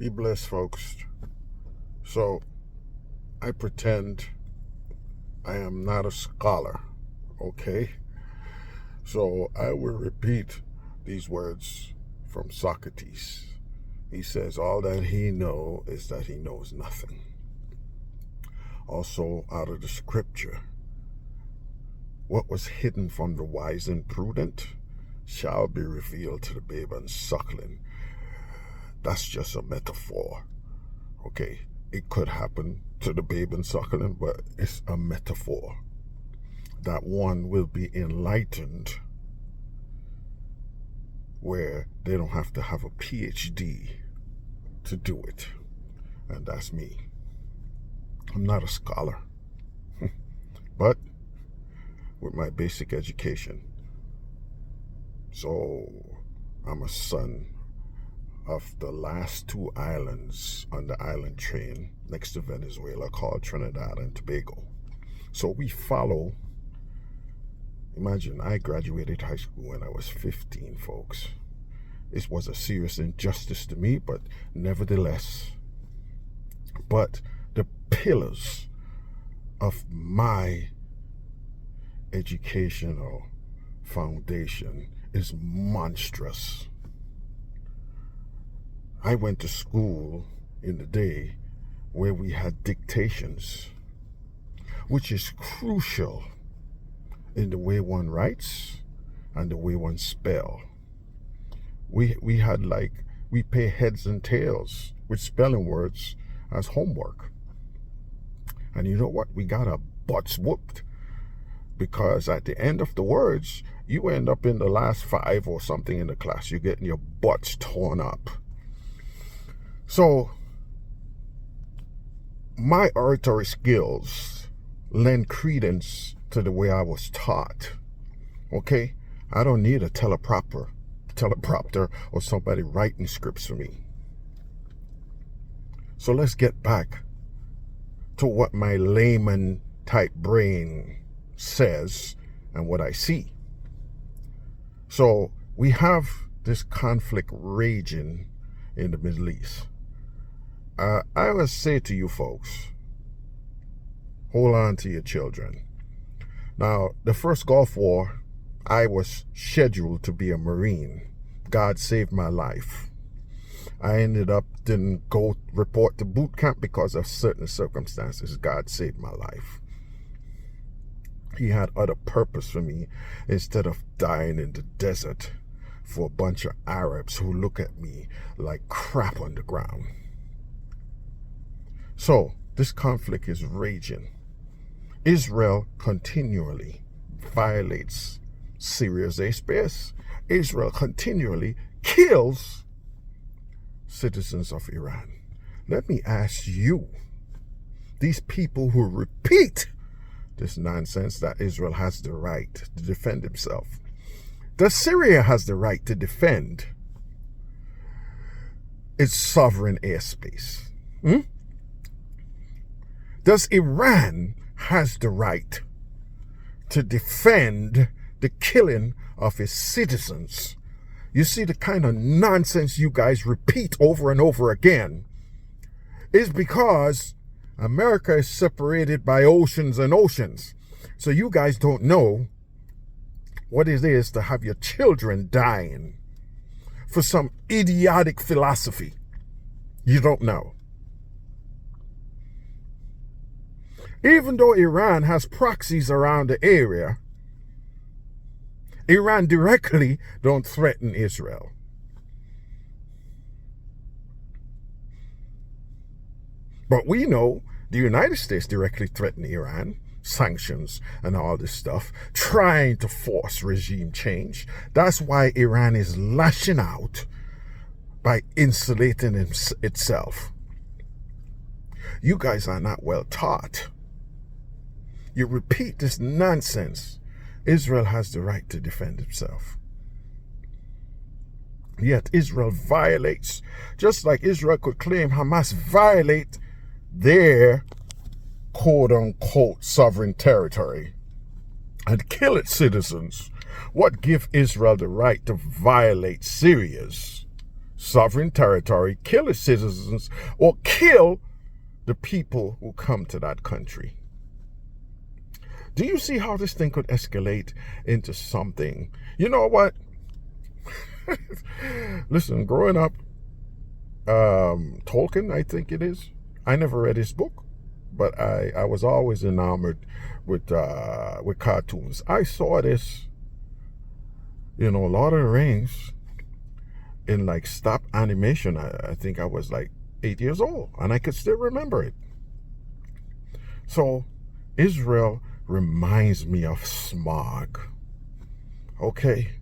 Be blessed, folks. So, I pretend I am not a scholar, okay? So, I will repeat these words from Socrates. He says, all that he knows is that he knows nothing. Also, out of the scripture, what was hidden from the wise and prudent shall be revealed to the babe and suckling. That's just a metaphor, okay? It could happen to the babe and suckling, but it's a metaphor. That one will be enlightened where they don't have to have a PhD to do it. And that's me. I'm not a scholar, but with my basic education. So I'm a son of the last two islands on the island chain next to Venezuela called Trinidad and Tobago. So we follow. Imagine, I graduated high school when I was 15, folks. It was a serious injustice to me, but nevertheless. But the pillars of my educational foundation is monstrous. I went to school in the day where we had dictations, which is crucial in the way one writes and the way one spell. We had we pay heads and tails with spelling words as homework. And you know what? We got our butts whooped, because at the end of the words, you end up in the last 5 or something in the class. You're getting your butts torn up. So, my oratory skills lend credence to the way I was taught. Okay? I don't need a teleprompter or somebody writing scripts for me. So let's get back to what my layman type brain says and what I see. So we have this conflict raging in the Middle East. I will say to you folks, hold on to your children. Now, the first Gulf War, I was scheduled to be a Marine. God saved my life. I didn't go report to boot camp because of certain circumstances. God saved my life. He had other purpose for me instead of dying in the desert for a bunch of Arabs who look at me like crap on the ground. So, this conflict is raging. Israel continually violates Syria's airspace. Israel continually kills citizens of Iran. Let me ask you, these people who repeat this nonsense that Israel has the right to defend himself, does Syria has the right to defend its sovereign airspace? Does Iran has the right to defend the killing of its citizens? You see, the kind of nonsense you guys repeat over and over again is because America is separated by oceans and oceans. So you guys don't know what it is to have your children dying for some idiotic philosophy. You don't know. Even though Iran has proxies around the area, Iran directly don't threaten Israel. But we know the United States directly threaten Iran, sanctions and all this stuff, trying to force regime change. That's why Iran is lashing out by insulating itself. You guys are not well taught. You repeat this nonsense. Israel has the right to defend itself. Yet Israel violates, just like Israel could claim Hamas violate their quote-unquote sovereign territory and kill its citizens. What give Israel the right to violate Syria's sovereign territory, kill its citizens, or kill the people who come to that country. Do you see how this thing could escalate into something? You know what? Listen, growing up, Tolkien, I think it is. I never read his book, but I was always enamored with cartoons. I saw this, Lord of the Rings in like stop animation. I think I was like 8 years old, and I could still remember it. So Israel reminds me of Smaug. Okay?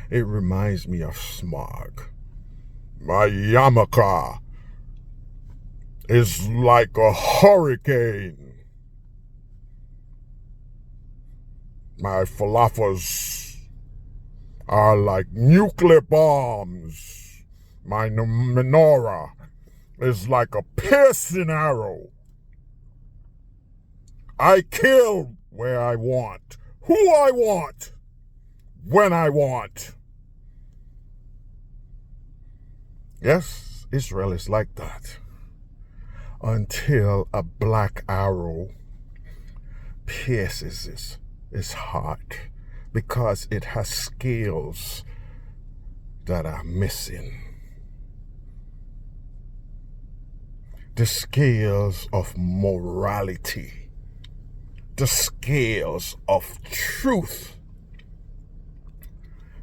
It reminds me of Smaug. My yarmulke is like a hurricane. My falafels are like nuclear bombs. My menorah is like a piercing arrow. I kill where I want, who I want, when I want. Yes, Israel is like that. Until a black arrow pierces its heart, because it has scales that are missing. The scales of morality, the scales of truth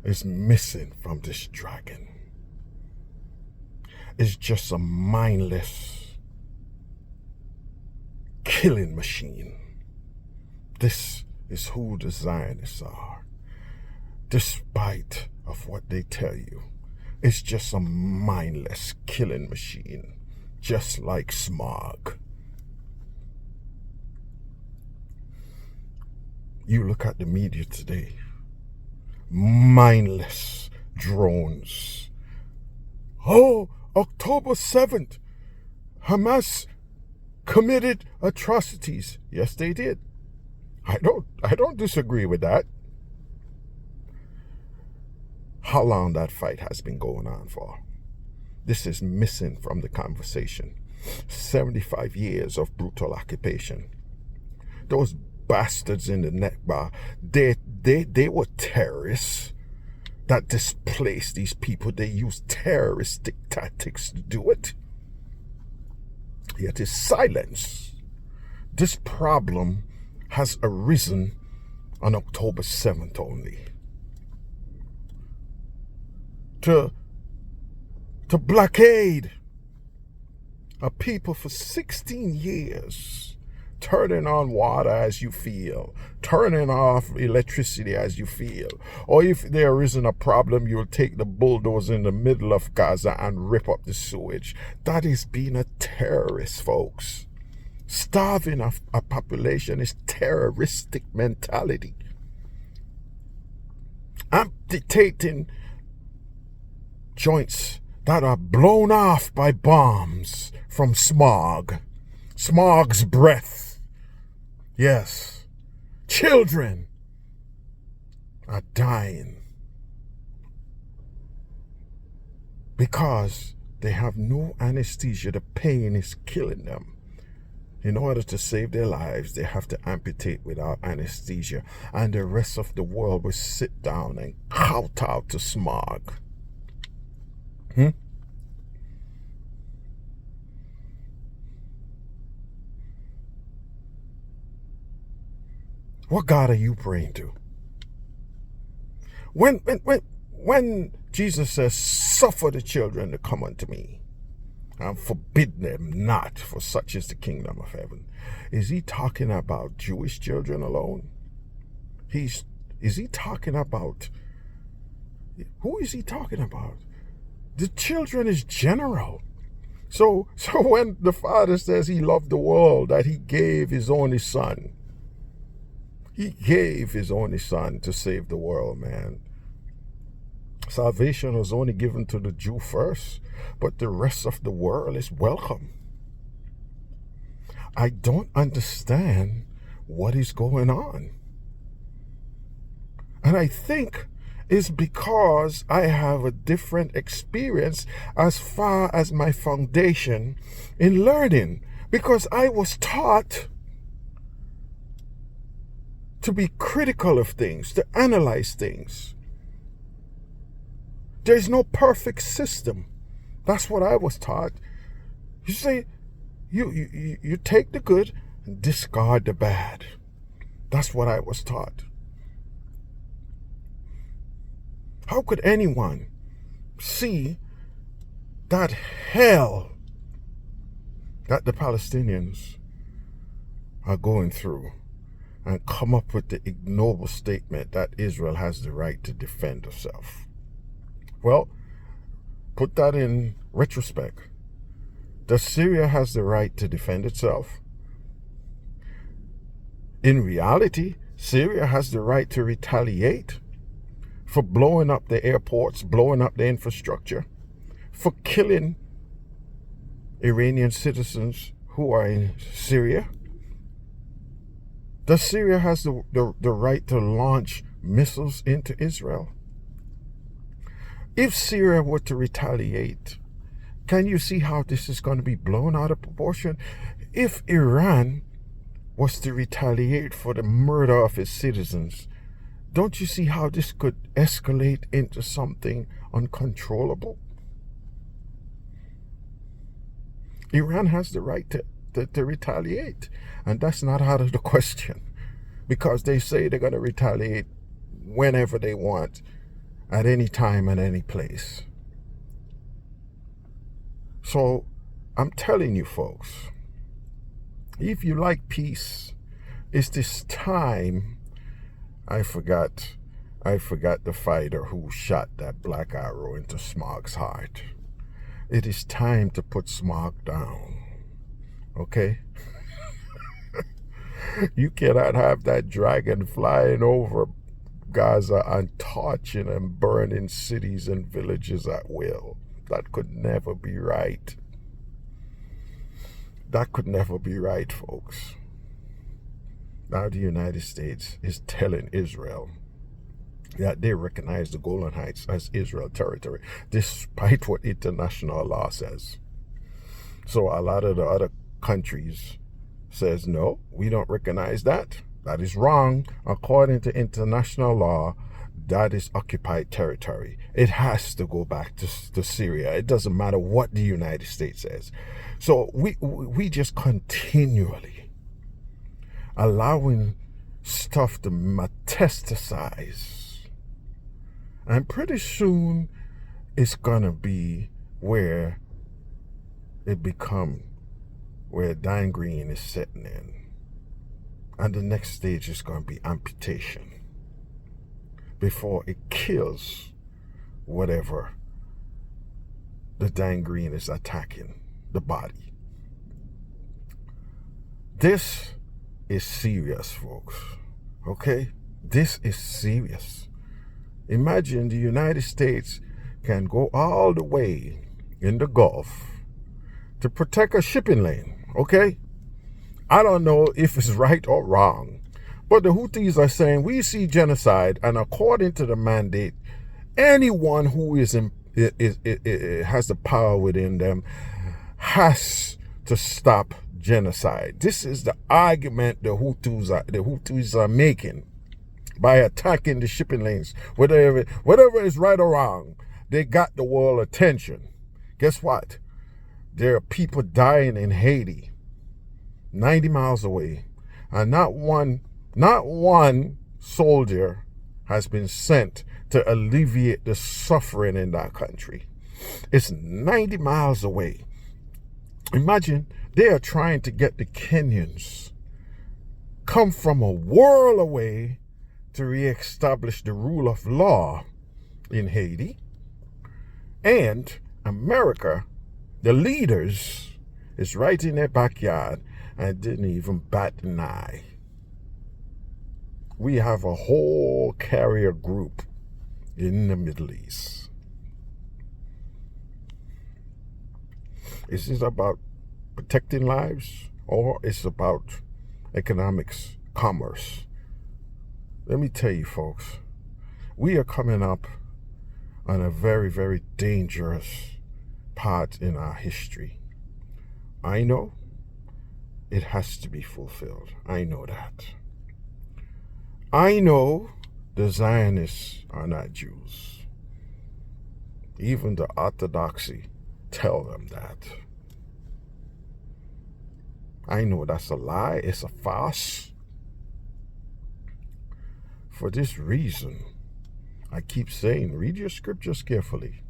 is missing from this dragon. It's just a mindless killing machine. This is who the Zionists are. Despite of what they tell you, it's just a mindless killing machine, just like Smaug. You look at the media today, mindless drones. Oh, October 7th, Hamas committed atrocities. Yes, they did. I don't disagree with that. How long that fight has been going on for? This is missing from the conversation. 75 years of brutal occupation. Those bastards in the Nakba, they were terrorists that displaced these people. They used terroristic tactics to do it. Yet it's silence. This problem has arisen on October 7th only. To blockade a people for 16 years, turning on water as you feel, turning off electricity as you feel. Or if there isn't a problem, you'll take the bulldozer in the middle of Gaza and rip up the sewage. That is being a terrorist, folks. Starving a population is terroristic mentality. Amputating joints that are blown off by bombs from Smaug. Smaug's breath. Yes. Children are dying because they have no anesthesia. The pain is killing them. In order to save their lives, they have to amputate without anesthesia, and the rest of the world will sit down and kowtow to Smaug. What God are you praying to? When Jesus says, "Suffer the children to come unto me, and forbid them not, for such is the kingdom of heaven," is he talking about Jewish children alone? Is he talking about, who is he talking about? The children is general. So when the Father says he loved the world, that he gave his only son, he gave his only son to save the world, man. Salvation was only given to the Jew first, but the rest of the world is welcome. I don't understand what is going on. And I think is because I have a different experience as far as my foundation in learning. Because I was taught to be critical of things, to analyze things. There's no perfect system. That's what I was taught. You say, you take the good and discard the bad. That's what I was taught. How could anyone see that hell that the Palestinians are going through and come up with the ignoble statement that Israel has the right to defend herself? Well, put that in retrospect. Does Syria has the right to defend itself? In reality, Syria has the right to retaliate for blowing up the airports, blowing up the infrastructure, for killing Iranian citizens who are in Syria. Does Syria has the right to launch missiles into Israel? If Syria were to retaliate, can you see how this is going to be blown out of proportion? If Iran was to retaliate for the murder of its citizens, don't you see how this could escalate into something uncontrollable? Iran has the right to retaliate, and that's not out of the question, because they say they're going to retaliate whenever they want, at any time and any place. So I'm telling you folks, if you like peace, it's this time. I forgot the fighter who shot that black arrow into Smog's heart. It is time to put Smog down. Okay? You cannot have that dragon flying over Gaza and torching and burning cities and villages at will. That could never be right. That could never be right, folks. Now the United States is telling Israel that they recognize the Golan Heights as Israel territory, despite what international law says. So a lot of the other countries says, no, we don't recognize that. That is wrong. According to international law, that is occupied territory. It has to go back to Syria. It doesn't matter what the United States says. So we just continually allowing stuff to metastasize. And pretty soon it's gonna be where it become where gangrene is setting in. And the next stage is going to be amputation before it kills whatever the gangrene is attacking the body. This is serious, folks. Okay? This is serious. Imagine the United States can go all the way in the Gulf to protect a shipping lane. Okay? I don't know if it's right or wrong, but the Houthis are saying we see genocide, and according to the mandate, anyone who has the power within them has to stop genocide. This is the argument the Houthis are making by attacking the shipping lanes. Whatever is right or wrong, they got the world attention. Guess what? There are people dying in Haiti, 90 miles away, and not one soldier has been sent to alleviate the suffering in that country. It's 90 miles away. Imagine they are trying to get the Kenyans come from a world away to reestablish the rule of law in Haiti. And America, the leaders, is right in their backyard and didn't even bat an eye. We have a whole carrier group in the Middle East. Is this about protecting lives, or it's about economics, commerce? Let me tell you, folks, we are coming up on a very, very dangerous part in our history. I know it has to be fulfilled. I know that. I know the Zionists are not Jews. Even the Orthodoxy tell them that. I know that's a lie. It's a farce. For this reason, I keep saying, read your scriptures carefully.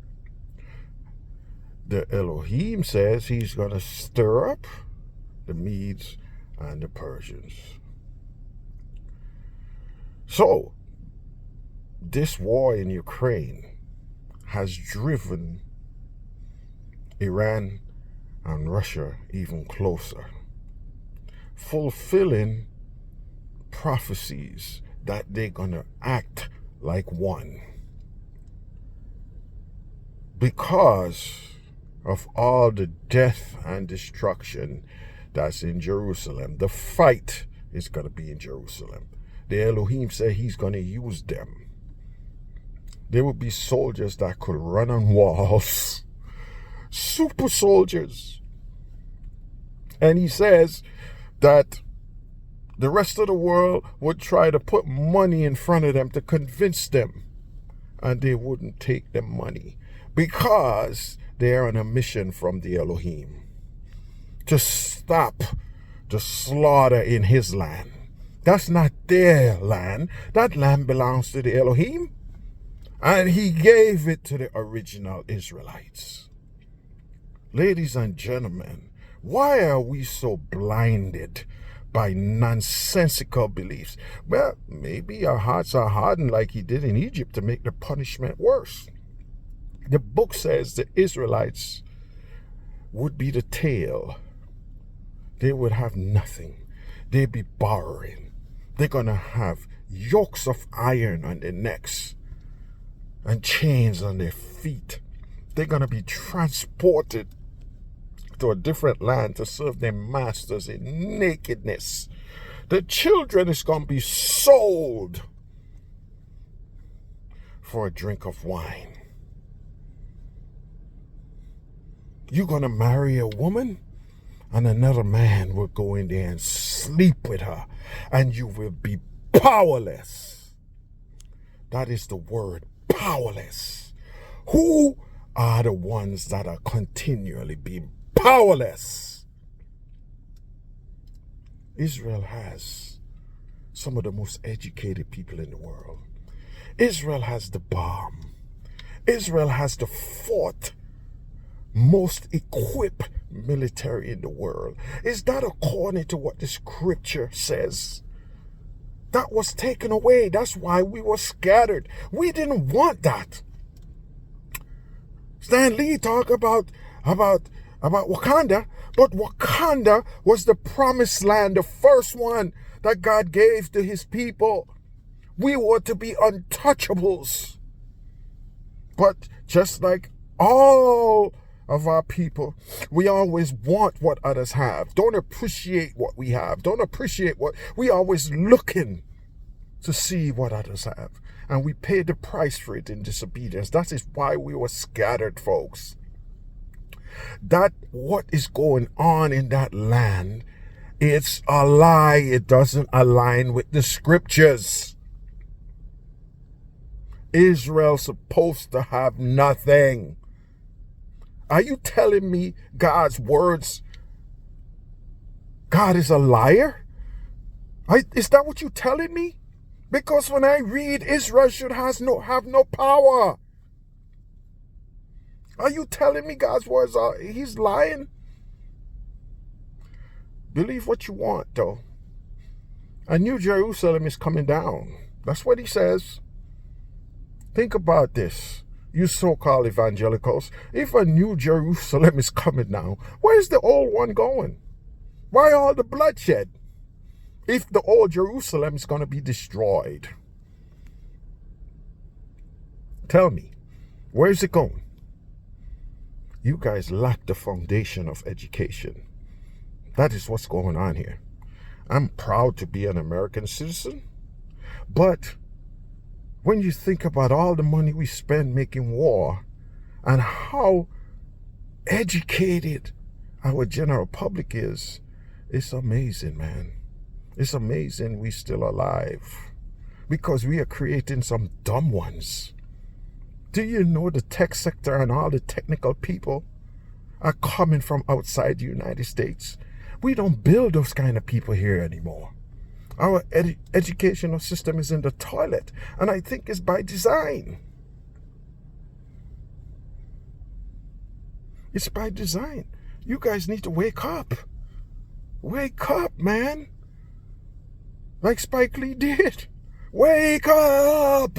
The Elohim says he's going to stir up the Medes and the Persians. So, this war in Ukraine has driven Iran and Russia even closer, fulfilling prophecies that they're going to act like one. Because of all the death and destruction that's in Jerusalem, the fight is going to be in Jerusalem. The Elohim said he's going to use them. There will be soldiers that could run on walls. Super soldiers. And he says that the rest of the world would try to put money in front of them to convince them. And they wouldn't take the money because they're on a mission from the Elohim to stop the slaughter in his land. That's not their land. That land belongs to the Elohim. And he gave it to the original Israelites. Ladies and gentlemen, why are we so blinded by nonsensical beliefs? Well, maybe our hearts are hardened like he did in Egypt to make the punishment worse. The book says the Israelites would be the tail. They would have nothing. They'd be borrowing. They're going to have yokes of iron on their necks and chains on their feet. They're going to be transported to a different land to serve their masters in nakedness. The children is going to be sold for a drink of wine. You're going to marry a woman, and another man will go in there and sleep with her, and you will be powerless. That is the word, powerless. Who are the ones that are continually being powerless? Israel has some of the most educated people in the world. Israel has the bomb. Israel has the fourth most equipped military in the world. Is that according to what the scripture says? That was taken away. That's why we were scattered. We didn't want that. Stan Lee talked about Wakanda, but Wakanda was the promised land, the first one that God gave to his people. We were to be untouchables. But just like all of our people, we always want what others have. Don't appreciate what we have. Don't appreciate what we always looking to see what others have. And we paid the price for it in disobedience. That is why we were scattered, folks. That what is going on in that land, it's a lie. It doesn't align with the scriptures. Israel's supposed to have nothing. Are you telling me God's words, God is a liar? Is that what you're telling me? Because when I read, Israel should have no power. Are you telling me God's words are, he's lying? Believe what you want, though. A new Jerusalem is coming down. That's what he says. Think about this. You so-called evangelicals, if a new Jerusalem is coming now, where's the old one going? Why all the bloodshed? If the old Jerusalem is going to be destroyed. Tell me, where's it going? You guys lack the foundation of education. That is what's going on here. I'm proud to be an American citizen, but when you think about all the money we spend making war and how educated our general public is, it's amazing, man. It's amazing we still alive, because we are creating some dumb ones. Do you know the tech sector and all the technical people are coming from outside the United States? We don't build those kind of people here anymore. Our educational system is in the toilet, and I think it's by design. It's by design. You guys need to wake up. Wake up, man. Like Spike Lee did. Wake up!